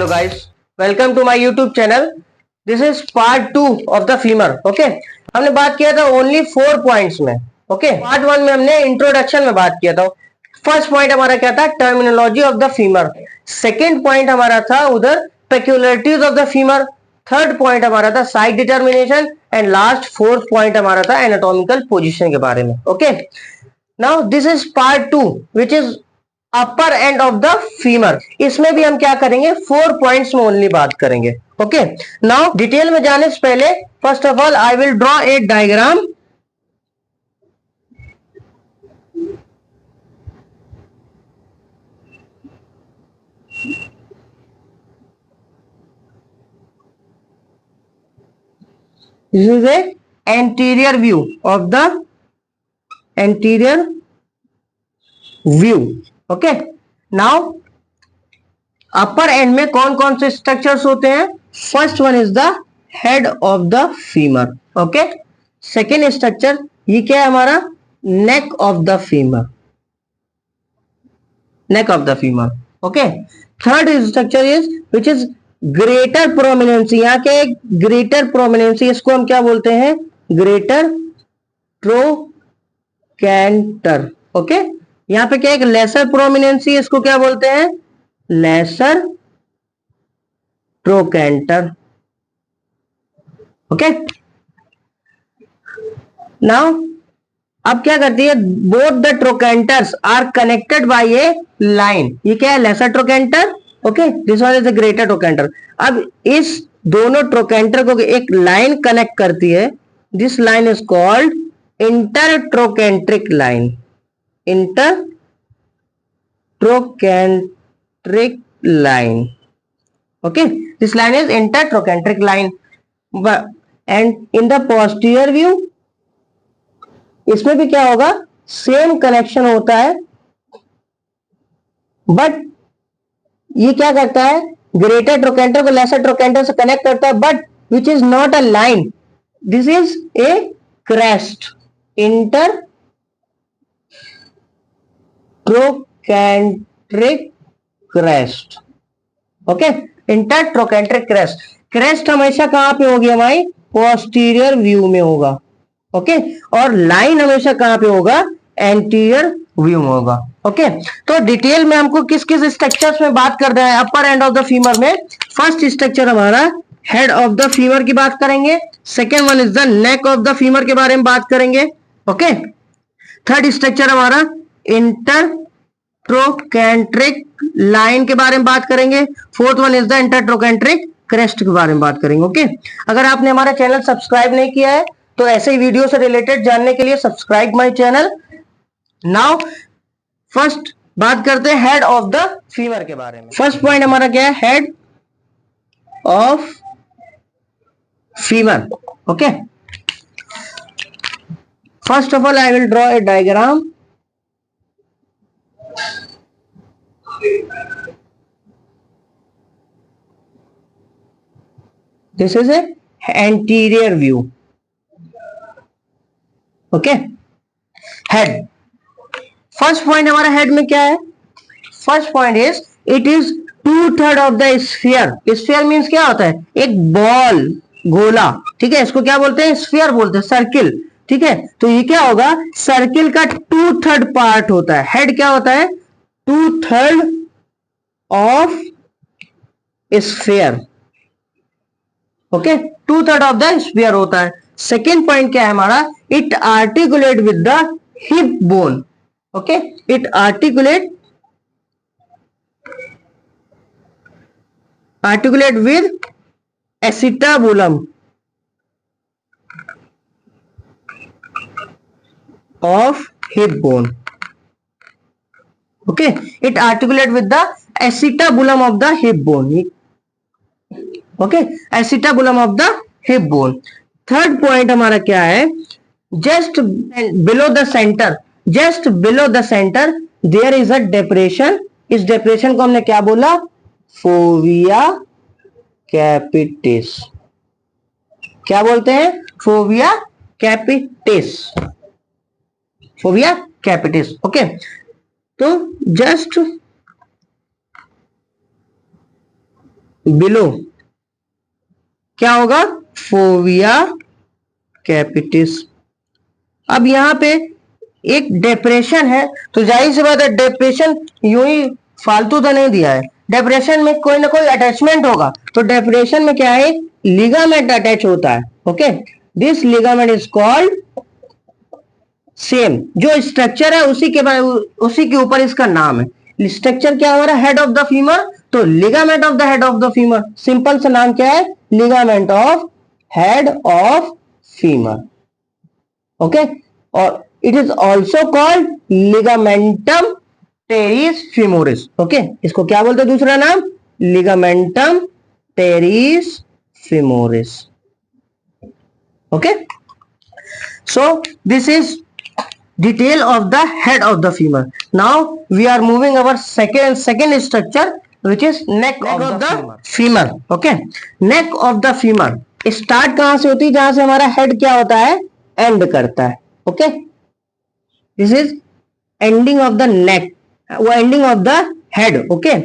Hello guys, welcome to my YouTube channel. This is part 2 of the femur. Okay, हमने बात किया था only 4 points में। Okay, part 1 में हमने इंट्रोडक्शन में बात किया था। फर्स्ट पॉइंट हमारा क्या था? Terminology of the femur. Second point हमारा था उधर peculiarities of the femur. Third point हमारा था site determination and last fourth point हमारा था एनाटॉमिकल पोजीशन के बारे में। Okay, now this is part 2 which is upper end of the femur. इसमें भी हम क्या करेंगे? 4 पॉइंट्स में ओनली बात करेंगे। ओके, नाउ डिटेल में जाने से पहले first of all I will draw a diagram. This is a anterior view of the anterior view. Okay, now upper end में कौन कौन से स्ट्रक्चर्स होते हैं? First one is the head of the femur. Okay, second structure ये क्या है हमारा? Neck of the femur, neck of the femur. Okay, third structure is which is greater prominence. यहाँ के ग्रेटर प्रोमिनेंसी, इसको हम क्या बोलते हैं? Greater trochanter. ओके, यहाँ पे क्या एक लेसर प्रोमिनेंसी, इसको क्या बोलते हैं? Laser trochanter. ओके, नाउ अब क्या करती है? Both the trochanters are connected by a line. ये क्या है? Lesser trochanter. Okay, this one is the greater trochanter. अब इस दोनों ट्रोकैंटर को एक लाइन कनेक्ट करती है। This line is called intertrochanteric line. Intertrochanteric line. Okay, this line is intertrochanteric line. And in the posterior view इसमें भी क्या होगा? सेम कनेक्शन होता है, बट ये क्या करता है? ग्रेटर ट्रोकैंटर को लेसर ट्रोकैंटर से कनेक्ट करता है, but which is not a line, this is a crest. Inter trochanteric crest. Okay, inter trochanteric crest. Crest हमेशा कहां पे होगी हमारी? पोस्टीरियर व्यू में होगा। ओके, और लाइन हमेशा कहां पे होगा? एंटीरियर व्यू में होगा। ओके, तो डिटेल में हमको किस किस स्ट्रक्चर्स में बात कर रहा है upper end of the femur में? फर्स्ट स्ट्रक्चर हमारा हेड ऑफ द फीमर की बात करेंगे। Second one is the neck of the femur के बारे में बात करेंगे। ओके, थर्ड स्ट्रक्चर हमारा इंटर ट्रोकैंट्रिक लाइन के बारे में बात करेंगे। Fourth one is the intertrochanteric crest के बारे में बात करेंगे। ओके, अगर आपने हमारा चैनल सब्सक्राइब नहीं किया है तो ऐसे ही वीडियो से रिलेटेड जानने के लिए subscribe my channel. Now first बात करते हैं हेड ऑफ द फीमर के बारे में। फर्स्ट पॉइंट हमारा क्या है? Head of femur. Okay, first of all I will draw a diagram. This is a anterior view. Okay, head. First point हमारा हेड में क्या है? First point is it is 2/3 of the sphere. Sphere means क्या होता है? एक ball, गोला। ठीक है, इसको क्या बोलते हैं? स्फीयर बोलते हैं, सर्किल। ठीक है, तो ये क्या होगा? सर्किल का 2/3 पार्ट होता है। हेड क्या होता है? 2/3 of sphere. Okay, 2/3 of the sphere होता है। सेकेंड पॉइंट क्या है हमारा? It articulate with the hip bone. Okay, it articulate with acetabulum of hip bone. Okay, it articulate with the acetabulum of the hip bone. Okay, acetabulum of the hip bone. Third point हमारा क्या है? Just below the centre, just below the centre there is a depression. इस depression को हमने क्या बोला? Fovea capitis. क्या बोलते हैं? Fovea capitis. Fovea capitis. Okay, तो जस्ट बिलो क्या होगा, फोविया कैपिटिस। अब यहां पे एक डिप्रेशन है, तो जाहिर सी बात है डिप्रेशन यूं ही फालतू तो नहीं दिया है, डिप्रेशन में कोई ना कोई अटैचमेंट होगा, तो डिप्रेशन में क्या है, लिगामेंट अटैच होता है। Okay, this ligament is called, same जो स्ट्रक्चर है उसी के ऊपर इसका नाम है। स्ट्रक्चर क्या है हमारा, हेड ऑफ द फीमर, तो ligament of the head of the femur, simple सा नाम क्या है, ligament of head of femur. Okay, और it is also called ligamentum teres femoris. Okay, इसको क्या बोलते हैं दूसरा नाम, ligamentum teres femoris. Okay, so this is detail of the head of the femur. Now we are moving our second structure, which is neck of the femur. Okay, neck of the femur start कहां से होती है, जहां से हमारा head क्या होता है, end करता है। Okay, this is ending of the neck, वो ending of the head। Okay,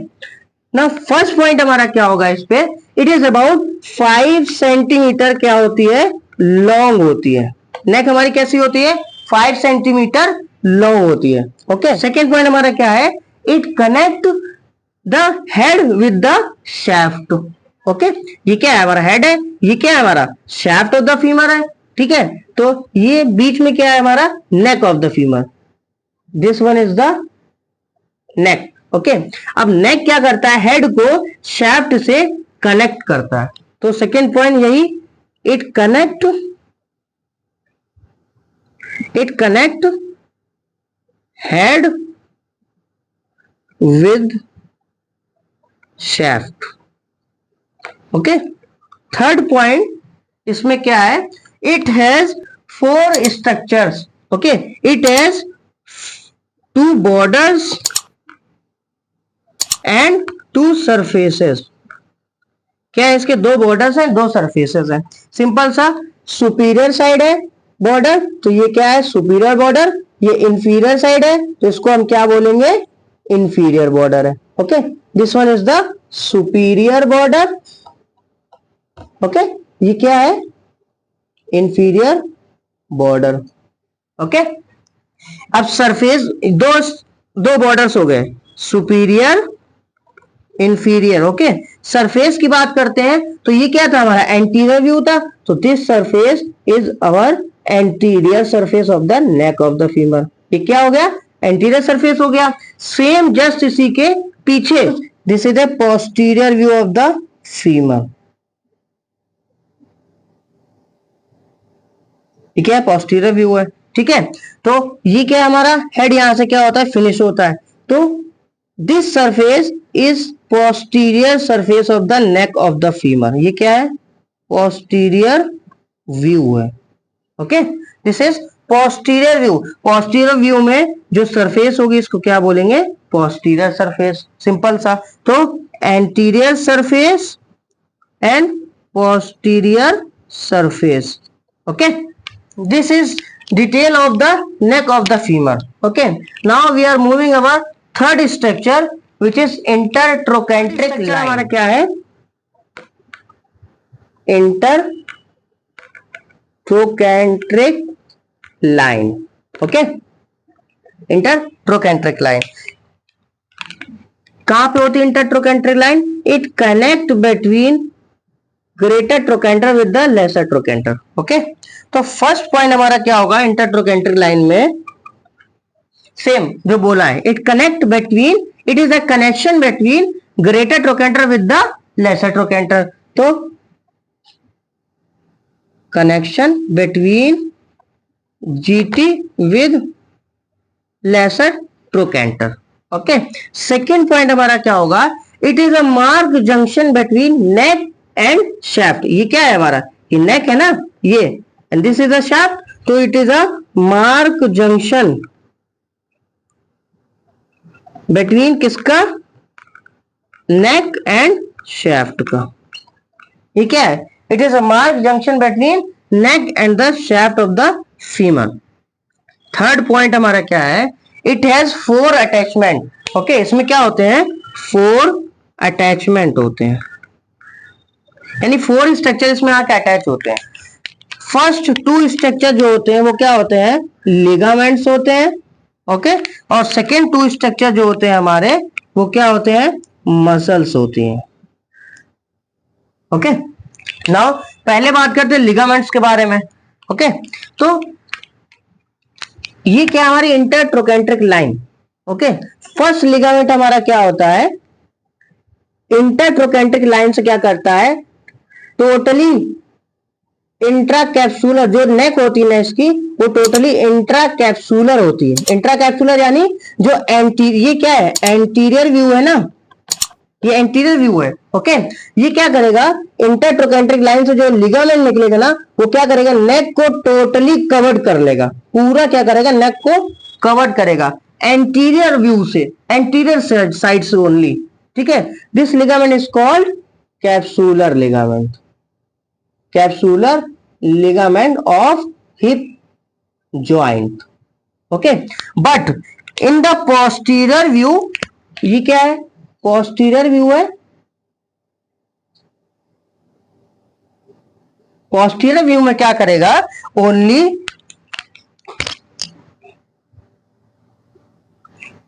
now first point हमारा क्या होगा इस पे, it is about 5 सेंटीमीटर क्या होती है, लॉन्ग होती है। नेक हमारी कैसी होती है, 5 सेंटीमीटर लॉन्ग होती है। ओके, सेकेंड पॉइंट हमारा क्या है, it connect the head with the shaft. Okay, ये क्या है, हमारा हेड है, ये क्या है, हमारा शैफ्ट ऑफ द फीमर है। ठीक है, तो ये बीच में क्या है, हमारा neck of the femur, this one is the neck. Okay, अब नेक क्या करता है, हेड को शैफ्ट से कनेक्ट करता है। तो सेकेंड पॉइंट यही, it connect head with shaft। Okay, third point इसमें क्या है, it has 4 structures. Okay, it has 2 borders and 2 surfaces. क्या है, इसके 2 बॉर्डर्स हैं, 2 सरफेसेस हैं। सिंपल सा, सुपीरियर साइड है बॉर्डर, तो ये क्या है, सुपीरियर बॉर्डर। ये इंफीरियर साइड है, तो इसको हम क्या बोलेंगे, इंफीरियर बॉर्डर है। Okay, this one is the superior border. Okay, ये क्या है, इंफीरियर बॉर्डर। ओके, अब सरफेस, दो बॉर्डर्स हो गए, सुपीरियर इंफीरियर। ओके, सरफेस की बात करते हैं, तो ये क्या था, हमारा एंटीरियर व्यू था, तो this surface is our anterior surface of the neck of the femur. ये क्या हो गया, एंटीरियर सरफेस हो गया। सेम जस्ट इसी के पीछे, this is the posterior view of the femur. ठीक है, पोस्टीरियर व्यू है। ठीक है, तो ये क्या है, हमारा हेड यहां से क्या होता है, फिनिश होता है। तो this surface is posterior surface of the neck of the femur. ये क्या है, पोस्टीरियर व्यू है। Okay, this is posterior view. Posterior view में जो सरफेस होगी इसको क्या बोलेंगे, पोस्टीरियर सरफेस। सिंपल सा, तो anterior surface and posterior surface. Okay, this is detail of the neck of the femur. Okay, now we are moving our third structure, which is intertrochanteric line. हमारा क्या है, intertrochanteric line. Okay, intertrochanteric line कहां पे होती है, intertrochanteric line, it connect between greater trochanter with the lesser trochanter. Okay, तो first point हमारा क्या होगा, इंटरट्रोकेंट्रिक लाइन में सेम जो बोला है, it connect between, it is a connection between greater trochanter with the lesser trochanter. तो connection between GT with lesser trochanter. Okay, second point हमारा क्या होगा, it is a mark junction between neck and shaft. ये क्या है हमारा, ये neck है ना, ये, and this is a shaft, तो it is a mark junction between किसका, नेक एंड शैफ्ट का। ये क्या है, it is a mark junction between neck and the shaft of the femur. Third point हमारा क्या है, इट हैज 4 अटैचमेंट। ओके, इसमें क्या होते हैं, 4 अटैचमेंट होते हैं। यानी 4 स्ट्रक्चर इसमें आके अटैच होते हैं। फर्स्ट 2 स्ट्रक्चर जो होते हैं वो क्या होते हैं, लिगामेंट्स होते हैं, ओके। और सेकेंड 2 स्ट्रक्चर जो होते हैं हमारे वो क्या होते हैं, मसल्स होती हैं, ओके। नाउ पहले बात करते हैं लिगामेंट्स के बारे में, ओके। तो ये क्या हमारी intertrochanteric line, okay. First ligament हमारा क्या होता है, इंटरट्रोकेंट्रिक लाइन से क्या करता है, टोटली इंट्रा कैप्सूलर, जो नेक होती है ना इसकी, वो टोटली इंट्रा कैप्सूलर होती है। इंट्रा कैप्सूलर यानी जो ये क्या है, एंटीरियर व्यू है ना, ये एंटीरियर व्यू है, ओके। ये क्या करेगा, इंटरट्रोकेंट्रिक लाइन से जो लिगामेंट निकलेगा ना, वो क्या करेगा, नेक को टोटली कवर्ड कर लेगा, पूरा क्या करेगा, नेक को कवर्ड करेगा एंटीरियर व्यू से, एंटीरियर साइड से ओनली, ठीक है। This ligament is called capsular ligament, capsular ligament of hip joint, okay. But in the posterior view, ये क्या है, पोस्टीरियर व्यू है, पोस्टीरियर व्यू में क्या करेगा, ओनली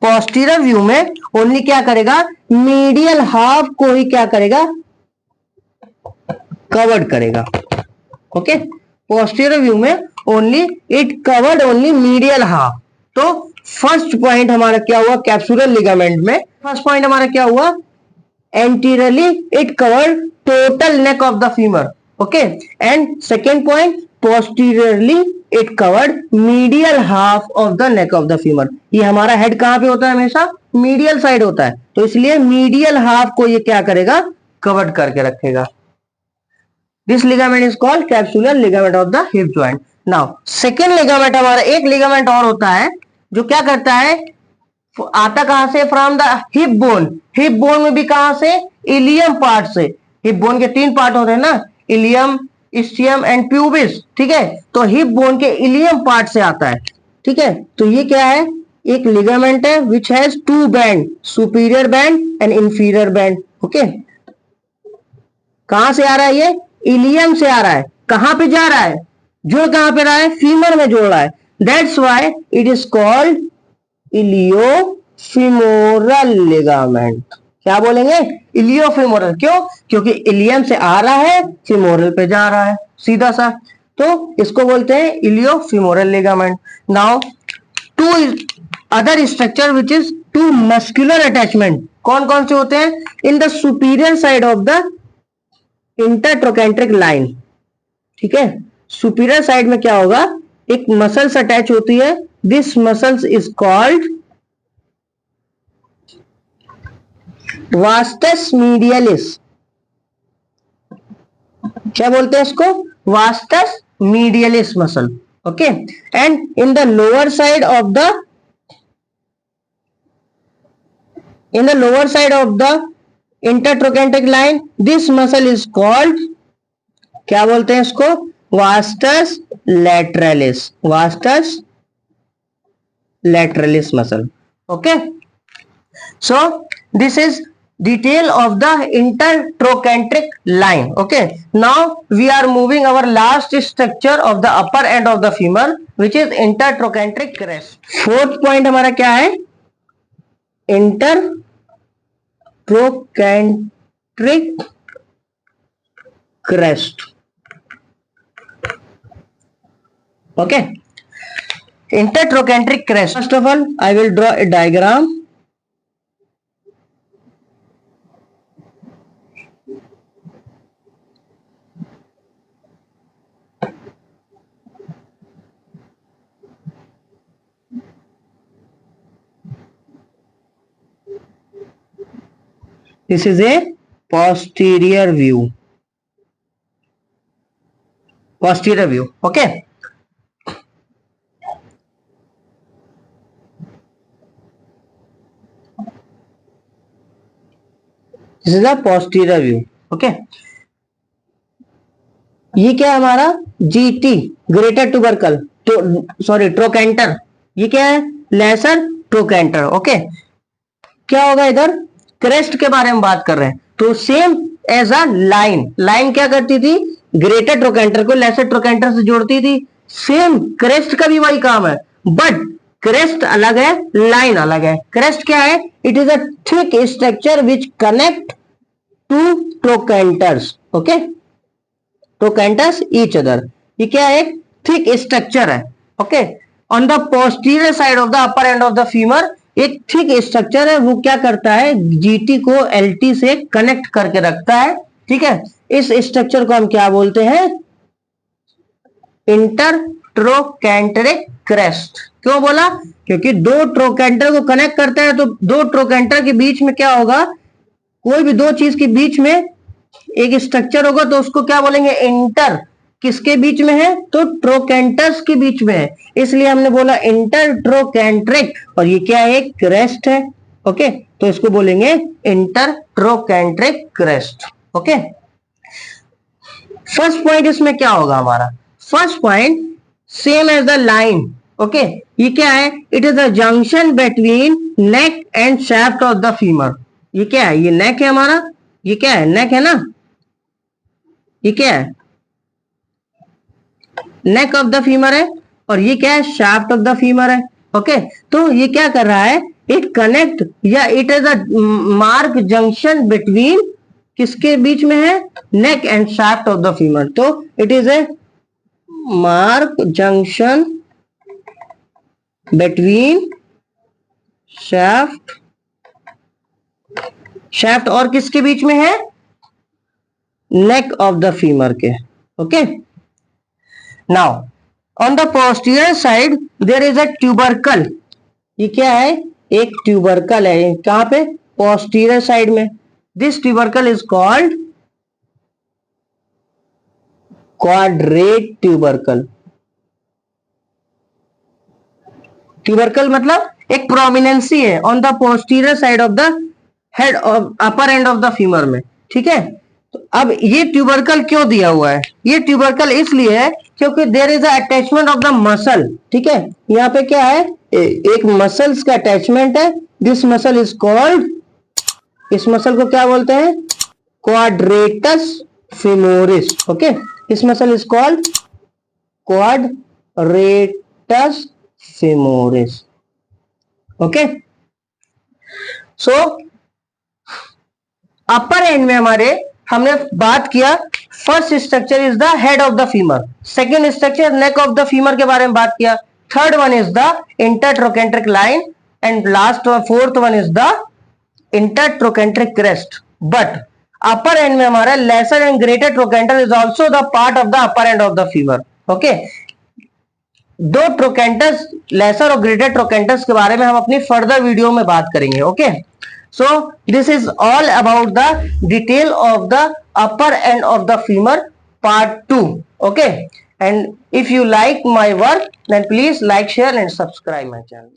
पोस्टीरियर व्यू में ओनली क्या करेगा, मीडियल हाफ को ही क्या करेगा, कवर्ड करेगा, ओके। पोस्टीरियर व्यू में only it covered only medial half. तो फर्स्ट पॉइंट हमारा क्या हुआ कैप्सूलर लिगामेंट में, फर्स्ट पॉइंट हमारा क्या हुआ, anteriorly it covered total neck of the femur, okay. And second point, posteriorly it covered medial half of the neck of the femur. ये हमारा हेड कहां पे होता है, हमेशा मीडियल साइड होता है, तो इसलिए मीडियल हाफ को ये क्या करेगा, कवर्ड करके रखेगा। This ligament is called capsular ligament of the hip joint. Now second ligament हमारा, एक लिगामेंट और होता है जो क्या करता है, आता कहां से, from the hip bone. Hip bone में भी कहां से, इलियम पार्ट से। हिप बोन के 3 पार्ट होते हैं ना, इलियम, इस्टियम एंड प्यूबिस, ठीक है। तो हिप बोन के इलियम पार्ट से आता है, ठीक है। तो ये क्या है, एक लिगामेंट है which has 2 band, superior band and inferior band, okay. कहां से आ रहा है ये, इलियम से आ रहा है, कहां पे जा रहा है, जुड़ कहां पे रहा है, फीमर में जोड़ रहा है, that's why it is called iliofemoral ligament. क्या बोलेंगे, इलियोफिमोरल, क्यों, क्योंकि इलियम से आ रहा है, फिमोरल पे जा रहा है सीधा सा, तो इसको बोलते हैं iliofemoral ligament. Now 2 other structure which is 2 muscular attachment, कौन कौन से होते हैं, in the superior side of the intertrochanteric line, ठीक है। सुपीरियर साइड में क्या होगा, एक मसल्स अटैच होती है, this muscles is called vastus medialis. क्या बोलते हैं इसको, vastus medialis muscle, okay. And in the lower side of the, in the lower side of the intertrochanteric line, this muscle is called, क्या बोलते हैं इसको, vastus lateralis, vastus lateralis muscle, okay. So this is detail of the intertrochanteric line, okay. Now we are moving our last structure of the upper end of the femur which is intertrochanteric crest. Fourth point हमारा क्या है, intertrochanteric crest, okay. Intertrochanteric crest, first of all I will draw a diagram. This is a posterior view, posterior view, okay. This is a posterior view, okay. ये क्या है हमारा, GT greater tubercle, sorry trochanter, ये क्या है, laser trochanter, okay. क्या होगा इधर, क्रेस्ट के बारे में बात कर रहे हैं, तो same as a line. Line क्या करती थी, ग्रेटर ट्रोकेंटर को लेसर ट्रोकेंटर से जोड़ती थी। सेम क्रेस्ट का भी वही काम है, बट क्रेस्ट अलग है, लाइन अलग है। क्रेस्ट क्या है, it is a thick structure which connect to trochanters, okay, trochanters each other. ये क्या है, एक थिक स्ट्रक्चर है, okay. On the posterior side of the upper end of the femur एक थिक स्ट्रक्चर है, वो क्या करता है, जीटी को एलटी से कनेक्ट करके रखता है, ठीक है। इस स्ट्रक्चर को हम क्या बोलते हैं, इंटरट्रोकेंटरिक क्रेस्ट। क्यों बोला, क्योंकि दो ट्रोकेंटर को कनेक्ट करता है, तो दो ट्रोकेंटर के बीच में क्या होगा, कोई भी दो चीज के बीच में एक स्ट्रक्चर होगा, तो उसको क्या बोलेंगे, इंटर। किसके बीच में है, तो ट्रोकेंटर्स के बीच में है, इसलिए हमने बोला इंटरट्रोकेंट्रिक। और ये क्या है, क्रेस्ट है, ओके, तो इसको बोलेंगे intertrochanteric crest, okay. First point इसमें क्या होगा हमारा, first point same as the line, okay. ये क्या है, it is the junction between neck and shaft of the femur. ये क्या है, ये नेक है हमारा, ये क्या है, नेक है ना, ये क्या है, नेक ऑफ द फीमर है, और ये क्या है, शाफ्ट ऑफ द फीमर है, ओके। तो ये क्या कर रहा है, इट कनेक्ट या it is a mark junction between, किसके बीच में है, neck and shaft of the femur. तो it is a mark junction between shaft, shaft और किसके बीच में है, नेक ऑफ द फीमर के, okay. Now on the posterior side there is a tubercle. ये क्या है, एक ट्यूबरकल है, कहां पे, पोस्टीरियर साइड में। This tubercle is called quadrate tubercle. Tubercle मतलब एक प्रोमिनेंसी है on the posterior side of the head of upper end of the femur में, ठीक है। तो अब ये ट्यूबरकल क्यों दिया हुआ है, ये ट्यूबरकल इसलिए है क्योंकि there is attachment of the muscle, ठीक है। यहाँ पे क्या है, एक मसल्स का अटैचमेंट है, दिस मसल इज कॉल्ड, इस मसल को क्या बोलते हैं, क्वाड्रेटस फेमोरिस, ओके। इस muscle is called quadratus femoris, okay. So upper end में हमारे हमने बात किया, first structure is the head of the femur, second structure neck of the femur के बारे में बात किया, third one is the intertrochanteric line, and last fourth one is the intertrochanteric crest. But upper end में हमारा laser and greater trochanter is also the part of the upper end of the femur, okay. दो trochanters, laser और greater ट्रोकेंटर्स के बारे में हम अपनी further video में बात करेंगे, okay. So this is all about the detail of the upper end of the femur part 2, okay. And if you like my work, then please like, share and subscribe my channel.